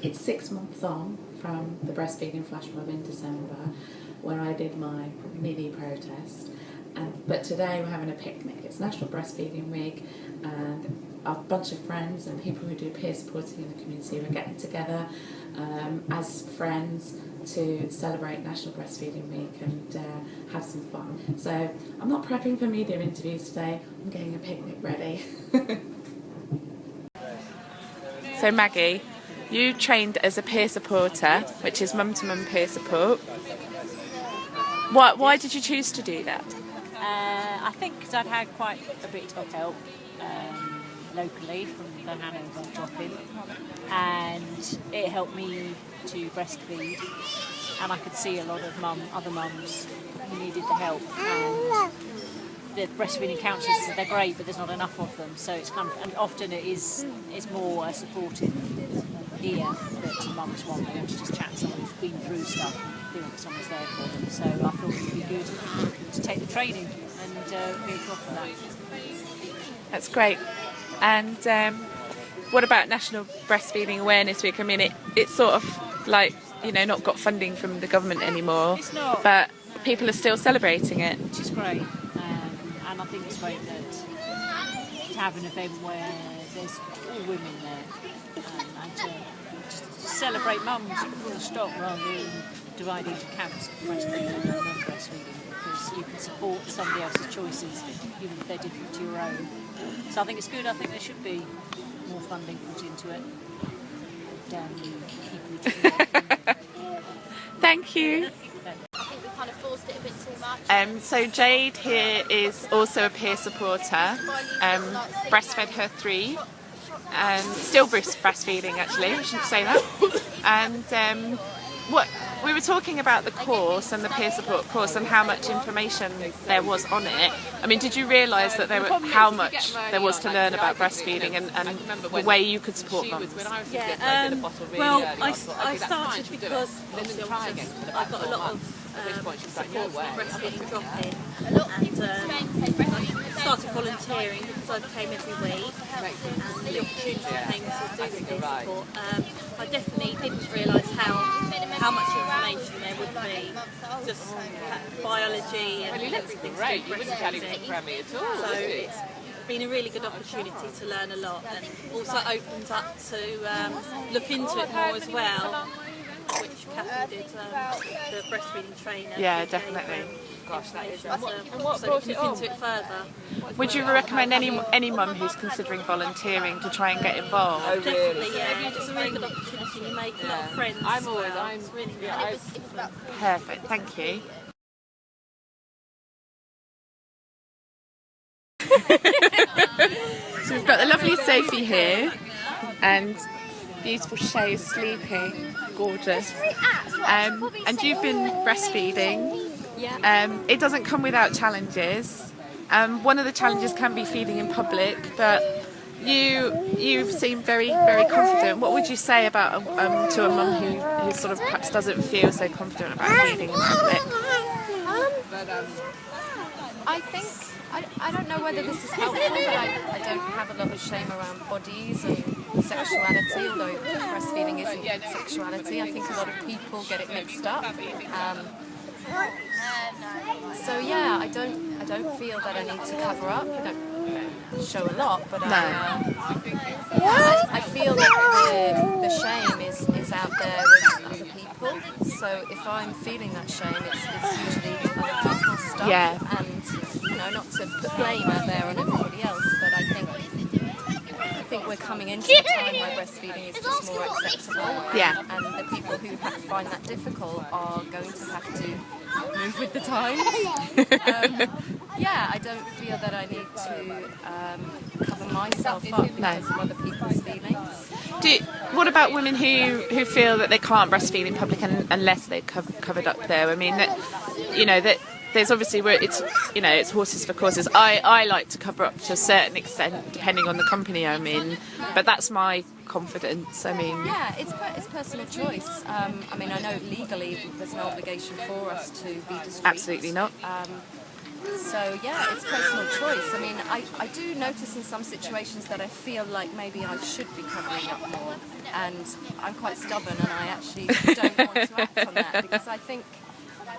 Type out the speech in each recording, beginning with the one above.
It's 6 months on from the breastfeeding flash mob in December, where I did my mini protest. But today we're having a picnic. It's National Breastfeeding Week, and a bunch of friends and people who do peer supporting in the community are getting together as friends to celebrate National Breastfeeding Week and have some fun. So I'm not prepping for media interviews today, I'm getting a picnic ready. So Maggie, you trained as a peer supporter, which is mum-to-mum peer support. Why did you choose to do that? I think because I'd had quite a bit of help locally from the Hanover drop-in, and it helped me to breastfeed, and I could see a lot of other mums who needed the help, and the breastfeeding counsellors, they're great, but there's not enough of them, so it's kind of, and often it's more a supportive ear that mums want. They want to just chat to someone who's been through stuff and feel that someone's there for them. So I thought it would be good to take the training and be able to offer that. That's great. And what about National Breastfeeding Awareness Week? I mean, it's sort of like, you know, not got funding from the government anymore. It's not. But people are still celebrating it. Which is great. And I think it's great that to have an event where there's all women there and to just celebrate mums full stop rather than divide into camps of breastfeeding and non-breastfeeding, because you can support somebody else's choices even if they're different to your own. So I think it's good. I think there should be more funding put into it. Thank you. I think we kind of forced it a bit too much. So Jade here is also a peer supporter, breastfed her 3, and still breastfeeding actually, I shouldn't say that. And what we were talking about the course and the peer support course and how much information there was on it. I mean, did you realise that how much there was to learn about breastfeeding and the way you could support mums? Yeah, well, I started because I got a lot of support from breastfeeding drop-in, and I started volunteering because I came every week, and the opportunity came to do the peer support. I definitely didn't realise how much information there would be, just biology and everything to do with breastfeeding. So it's been a really good opportunity to learn a lot, and also opens up to look into it more as well, which Catherine did, the breastfeeding trainer. Yeah, definitely. Gosh, that is. And what brought it into it further. Would you recommend any mum who's considering volunteering to try and get involved? Oh, definitely, yeah. It's a really good opportunity. You make a lot of friends. It's really good. Perfect, thank you. So we've got the lovely Sophie here, and beautiful Shay sleeping, gorgeous. And you've been breastfeeding. It doesn't come without challenges. One of the challenges can be feeding in public, but you seem very, very confident. What would you say about to a mum who sort of perhaps doesn't feel so confident about feeding in public? I think I don't know whether this is helpful, but I don't have a lot of shame around bodies and sexuality, although breastfeeding isn't sexuality. I think a lot of people get it mixed up. So yeah, I don't feel that I need to cover up. I don't show a lot, but I feel that the shame is out there with other people. So if I'm feeling that shame, it's usually other people's stuff. Yeah. And you know, not to put blame out there on everybody else, but I think we're coming into a time where breastfeeding is just more acceptable. Yeah. And the people who find that difficult are going to have to move with the times. Yeah, I don't feel that I need to cover myself up because of other people's feelings. What about women who feel that they can't breastfeed in public unless they're covered up there? I mean, that there's obviously where it's horses for courses. I like to cover up to a certain extent, depending on the company I'm in, but that's my confidence. I mean, yeah, it's personal choice. I mean, I know legally there's no obligation for us to be discreet. Absolutely not. So yeah, it's personal choice. I mean, I do notice in some situations that I feel like maybe I should be covering up more, and I'm quite stubborn, and I actually don't want to act on that, because I think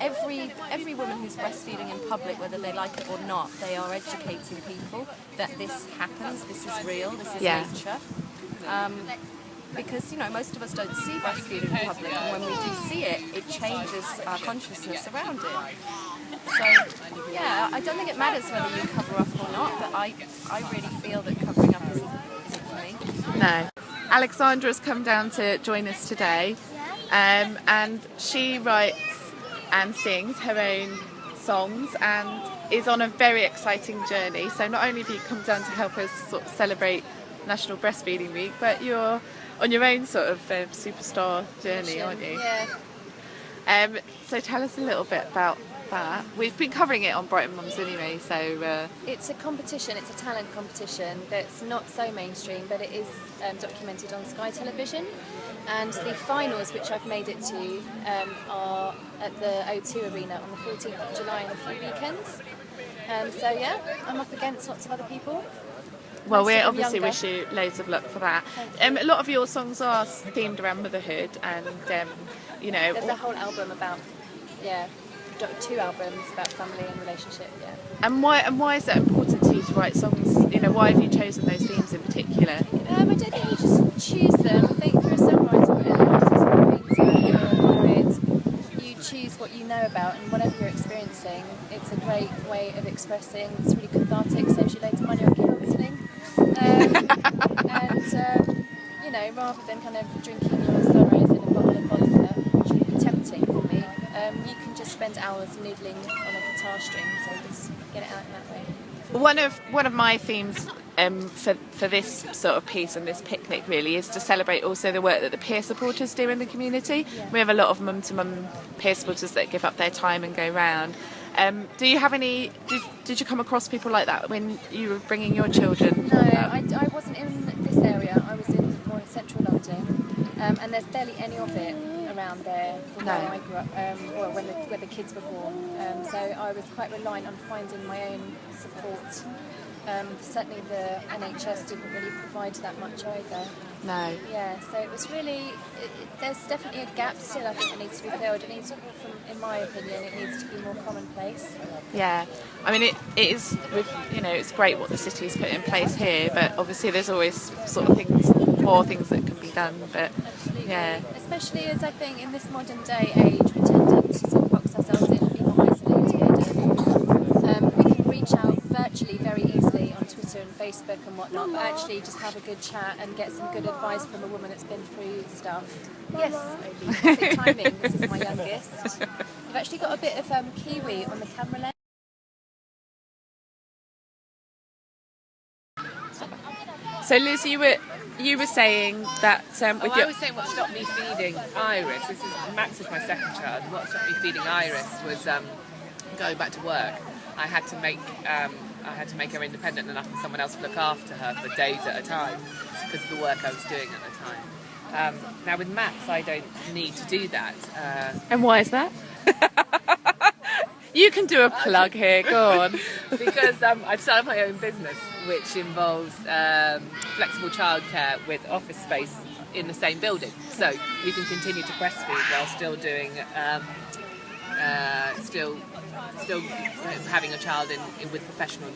every woman who's breastfeeding in public, whether they like it or not, they are educating people that this happens, this is real, this is nature. Because, you know, most of us don't see breastfeeding in public, and when we do see it, it changes our consciousness around it. So, yeah, I don't think it matters whether you cover up or not, but I really feel that covering up isn't for me. No. Alexandra's come down to join us today, and she writes and sings her own songs and is on a very exciting journey. So not only have you come down to help us sort of celebrate National Breastfeeding Week, but you're on your own sort of superstar journey, aren't you? Yeah. So tell us a little bit about that. We've been covering it on Brighton Mums anyway, so... It's a competition, it's a talent competition that's not so mainstream, but it is documented on Sky Television. And the finals, which I've made it to, are at the O2 Arena on the 14th of July in a few weekends. So yeah, I'm up against lots of other people. Well, we obviously wish you loads of luck for that. A lot of your songs are themed around motherhood, and you know... There's a whole album about, 2 albums about family and relationship, And why is that important to you to write songs? You know, why have you chosen those themes in particular? I don't think you just choose them. I think for a songwriter or an artist or a painter or a poet, you choose what you know about, and whatever you're experiencing, it's a great way of expressing. It's really cathartic, saves you loads of money on counselling. You know, rather than kind of drinking your sorrows in a bottle of vodka, which would be tempting for me, you can just spend hours noodling on a guitar string, so just get it out in that way. One of my themes for this sort of piece and this picnic really is to celebrate also the work that the peer supporters do in the community. We have a lot of mum-to-mum peer supporters that give up their time and go round. Do you have any? Did you come across people like that when you were bringing your children? No, I wasn't in this area. I was in more central London, and there's barely any of it around there from where I grew up, or where the kids were born. So I was quite reliant on finding my own support. Certainly the NHS didn't really provide that much either. No. Yeah, so it was really, there's definitely a gap still, I think, that needs to be filled. It needs, in my opinion, it needs to be more commonplace. Yeah, I mean it is, you know, it's great what the city's put in place here, but obviously there's always sort of more things that can be done, but absolutely. Yeah. Especially as I think in this modern day age, we're tending to sort of box ourselves in and be more isolated, and we can reach out virtually very easily on Twitter and Facebook and whatnot, but actually just have a good chat and get some good advice from a woman that's been through stuff. Yes, Obi, perfect timing. This is my youngest. I've actually got a bit of kiwi on the camera lens. So Liz, you were saying that with I was saying what stopped me feeding Iris. Max is my second child. What stopped me feeding Iris was going back to work. I had to make her independent enough for someone else to look after her for days at a time because of the work I was doing at the time. Now with Max, I don't need to do that. And why is that? You can do a plug here, go on. Because I've started my own business, which involves flexible childcare with office space in the same building. So you can continue to breastfeed while still doing, still having a child with professional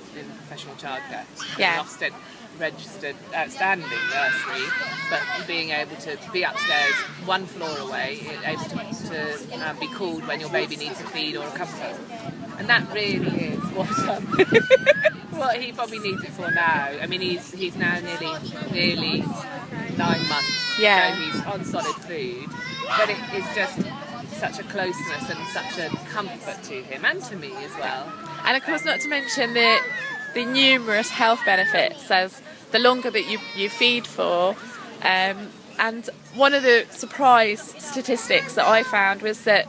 childcare. Yeah. An Ofsted registered outstanding nursery, but being able to be upstairs one floor away, able to be called when your baby needs a feed or a comfort. And that really is what he probably needs it for now. I mean, he's now nearly 9 months, yeah. So he's on solid food, but it is just such a closeness and such a comfort to him and to me as well. And of course, not to mention the numerous health benefits, as the longer that you feed for, And one of the surprise statistics that I found was that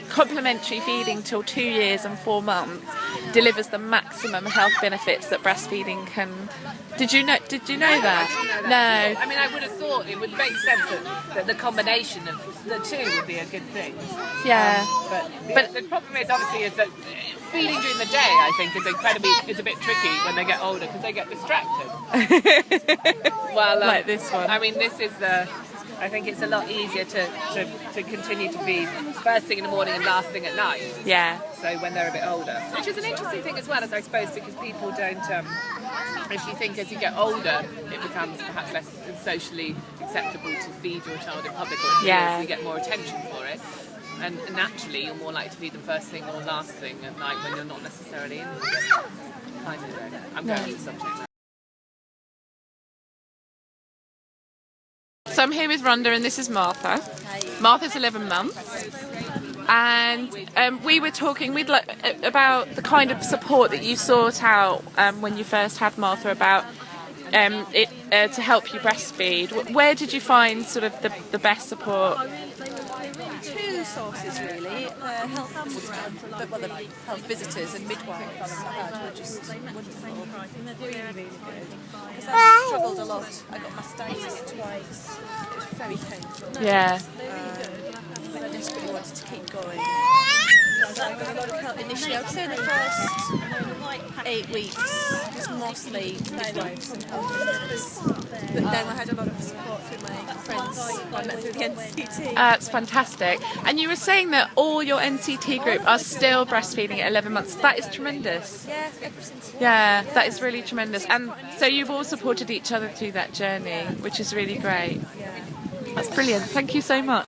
complementary feeding till 2 years and 4 months delivers the maximum health benefits that breastfeeding can. Did you know that? I didn't know that. No. I mean, I would have thought it would make sense that the combination of the two would be a good thing. Yeah. But the problem is obviously is that feeding during the day, I think, is a bit tricky when they get older because they get distracted. Well, like this one. I mean, this is I think it's a lot easier to continue to feed first thing in the morning and last thing at night. Yeah. So when they're a bit older, which is an interesting thing as well, as I suppose, because people don't. If you think as you get older, it becomes perhaps less socially acceptable to feed your child in public, or you get more attention for it. And naturally, you're more likely to feed them first thing or last thing at night when you're not necessarily in. I don't know. I'm going to the subject now. So I'm here with Rhonda and this is Martha. Martha's 11 months. And we were talking about the kind of support that you sought out when you first had Martha about to help you breastfeed. Where did you find sort of the best support? Two sources really. Health visitors and midwives I had were just wonderful. Really, really good. Because I struggled a lot. I got mastitis twice. It was very painful. Yeah. But I desperately wanted to keep going. So I got a lot of help initially. I would say the first 8 weeks was mostly midwives and health visitors. But then I had a lot of support through my friends I met through the NCT. That's fantastic. And you were saying that all your NCT group are still breastfeeding at 11 months. That is tremendous. Yeah, ever since. Yeah, that is really tremendous. And so you've all supported each other through that journey, which is really great. Yeah. That's brilliant. Thank you so much.